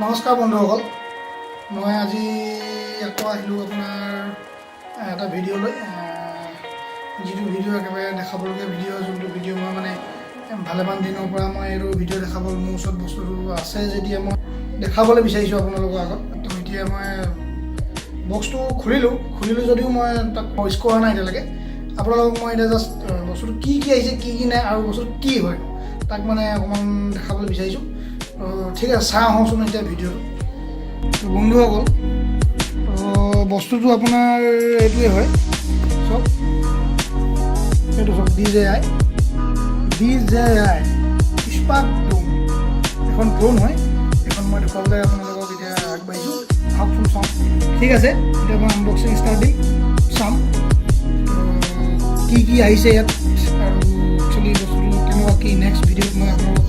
নমস্কাৰ বন্ধুসকল, মই আজি আকৌ আহিলোঁ আপোনাৰ এটা ভিডিঅ' লৈ। যিটো ভিডিঅ' একেবাৰে দেখাবলগীয়া ভিডিঅ', যোনটো ভিডিঅ' মই মানে ভালেমান দিনৰ পৰা মই এইটো ভিডিঅ' দেখাবলৈ মোৰ ওচৰত বস্তুটো আছে যেতিয়া মই দেখাবলৈ বিচাৰিছোঁ আপোনালোকৰ আগত। তো এতিয়া মই বক্সটো খুলিলোঁ যদিও মই তাক ইউজ কৰা নাই এতিয়ালৈকে। আপোনালোকক মই এতিয়া জাষ্ট বস্তুটো কি আহিছে কি নাই আৰু বস্তুটো কি হয় তাক মানে অকণমান দেখাবলৈ বিচাৰিছোঁ। ঠিক আছে, চাই আহোঁচোন এতিয়া ভিডিঅ'টো। বন্ধুসকল, বস্তুটো আপোনাৰ এইটোৱে হয়, চব এইটো চব DJI স্পাৰ্ক ড্ৰোন। এখন ড্ৰোন হয়, এখন মই দেখুৱাবলৈ আপোনালোকক এতিয়া আগবাঢ়িছোঁ। আহকচোন চাওঁ। ঠিক আছে, এতিয়া মই আনবক্সিং ষ্টাৰ্ট দিম, চাম কি আহিছে ইয়াত আৰু একচুৱেলি বস্তুটো কেনেকুৱা কি। নেক্সট ভিডিঅ'ত মই আপোনালোকক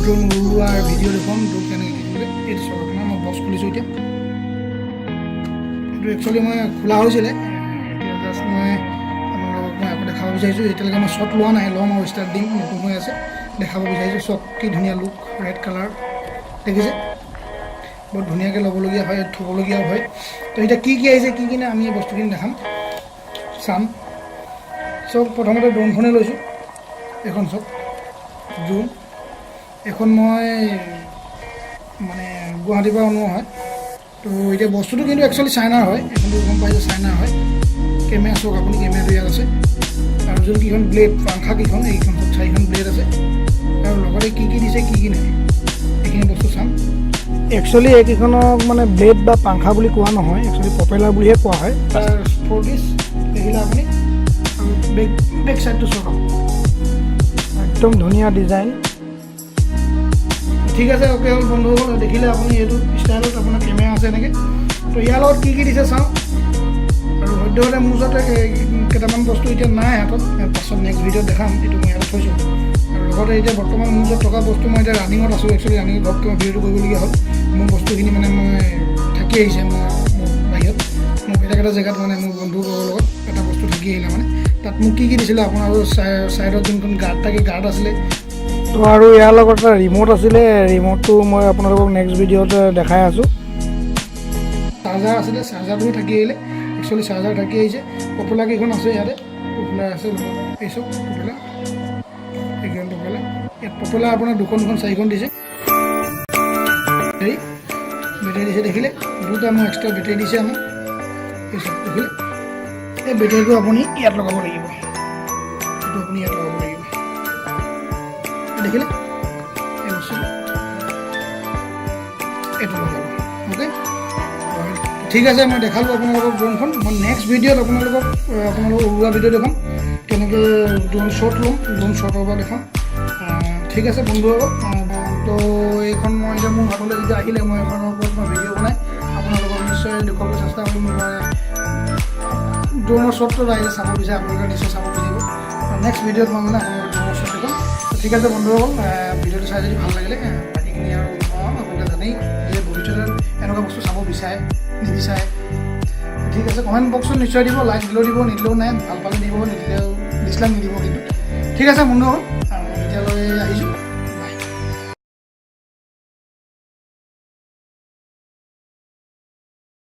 ড্ৰোন উৰুৱাৰ ভিডিঅ' দেখুৱাম, ড্ৰোন কেনেকৈ কিনিবলৈ। এইটো চাওক, আপোনাৰ মই বক্স খুলিছোঁ এতিয়া। এইটো একচুৱেলি মই খোলা হৈছিলে, এতিয়া জাষ্ট মই আপোনালোকক মই আকৌ দেখাব বিচাৰিছোঁ। এতিয়ালৈকে মই শ্বট লোৱা নাই, ল'ম আৰু ষ্টাৰ্ট দিম, নতুন হৈ আছে। দেখাব বিচাৰিছোঁ চব কি ধুনীয়া লুক, ৰেড কালাৰ দেখিছে, বহুত ধুনীয়াকৈ ল'বলগীয়া হয়, থ'বলগীয়া হয়। তো এতিয়া কি আহিছে কি নাই আমি এই বস্তুখিনি দেখাম, চাম। চব প্ৰথমতে ড্ৰোনখনে লৈছোঁ। এইখন চব ড্ৰোন, এখন মই মানে গুৱাহাটীৰ পৰা অনোৱা হয়। তো এতিয়া বস্তুটো কিন্তু একচুৱেলি চাইনাৰ হয়, এইখনটো গম পাইছে চাইনাৰ হয়। কেমেৰা চাওক আপুনি, কেমেৰাটো ইয়াত আছে আৰু যোনকেইখন ব্লেড পাংখাকেইখন, এইকেইখন চব 4খন ব্লেড আছে আৰু লগতে কি দিছে কি নাই এইখিনি বস্তু চাম। একচুৱেলি এইকেইখনক মানে ব্লেড বা পাংখা বুলি কোৱা নহয়, একচুৱেলি প্ৰপেলাৰ বুলিহে কোৱা হয়। তাৰ স্পৰ্টিছ দেখিলে আপুনি, আৰু বেক চাইডটো চাওক, একদম ধুনীয়া ডিজাইন। ঠিক আছে, অ'কে হ'ল বন্ধুসকল, দেখিলে আপুনি এইটো ষ্টাইলত আপোনাৰ কেমেৰা আছে এনেকৈ। তো ইয়াৰ লগত কি দিছে চাওঁ। আৰু সদ্যহতে মোৰ ওচৰতে কেইটামান বস্তু এতিয়া নাই হাতত, পাছত নেক্সট ভিডিঅ'ত দেখাম। এইটো মই ইয়াত থৈছোঁ আৰু লগতে এতিয়া বৰ্তমান মোৰ ওচৰত থকা বস্তু মই এতিয়া ৰানিঙত আছোঁ। একচুৱেলি ৰানিঙত ঘপকৈ মই ভিডিঅ'টো কৰিবলগীয়া হ'ল। মোৰ বস্তুখিনি মানে মই থাকি আহিছে মোৰ বাহিৰত, মোৰ বেলেগ এটা জেগাত মানে মোৰ বন্ধুবোৰৰ লগত এটা বস্তু থাকি আহিলে মানে। তাত মোক কি দিছিলে আপোনাৰ ছাইডত যোনখন গাৰ্ড আছিলে। তো আৰু ইয়াৰ লগত এটা ৰিম'ট আছিলে, ৰিম'টটো মই আপোনালোকক নেক্সট ভিডিঅ'ত দেখাই আছোঁ। চাৰ্জাৰ আছিলে, চাৰ্জাৰটো থাকি আহিলে, একচুৱেলি চাৰ্জাৰ থাকি আহিছে। পপুলাৰকেইখন আছে ইয়াতে, পপুলাৰ আছে এই চব পপুলাৰ, এইকেইখন পপুলাৰ। ইয়াত পপুলাৰ আপোনাৰ 2খন 4খন দিছে। বেটেৰী দিছে দেখিলে, দুটা মই এক্সট্ৰা বেটেৰী দিছে আমাক। এই চব দেখিলে, এই বেটেৰীটো আপুনি ইয়াত লগাব লাগিব, এইটো আপুনি ইয়াত লগাব লাগিব, দেখিলে এই বস্তুটো এইটো লগাব। অ'কে, ঠিক আছে, মই দেখালোঁ আপোনালোকক ড্ৰোনখন। মই নেক্সট ভিডিঅ'ত আপোনালোকক উৰুৱা ভিডিঅ' দেখাম, কেনেকৈ ড্ৰোন শ্বট ল'ম, ড্ৰোন শ্বটৰ পৰা দেখাম। ঠিক আছে বন্ধুসকল, তো এইখন মই এতিয়া মোৰ হাতলৈ যেতিয়া আহিলে, মই এইখনৰ ওপৰত মই ভিডিঅ' বনাই আপোনালোকক নিশ্চয় দেখুৱাবলৈ চেষ্টা কৰিম। মই ড্ৰোনৰ শ্বটটো আহিলে চাব বিচাৰে, আপোনালোকে নিশ্চয় চাব বিচাৰিব। নেক্সট ভিডিঅ'ত মই মানে আপোনালোকক ড্ৰোনৰ শ্বট দেখাম। ঠিক আছে বন্ধুসকল, ভিডিঅ'টো চাই যদি ভাল লাগিলে বাকীখিনি আৰু আপোনালোকে জানেই যে ভৱিষ্যতে এনেকুৱা বস্তু চাব বিচাৰে নিবিচাৰে। ঠিক আছে, কমেণ্ট বক্সত নিশ্চয় দিব, লাইক দিলেও দিব, নিদিলেও নাই, ভাল পালে দিব, নিদিলেও ডিছলাইক নিদিব কিন্তু। ঠিক আছে বন্ধুসকল, এতিয়ালৈ আহিছোঁ।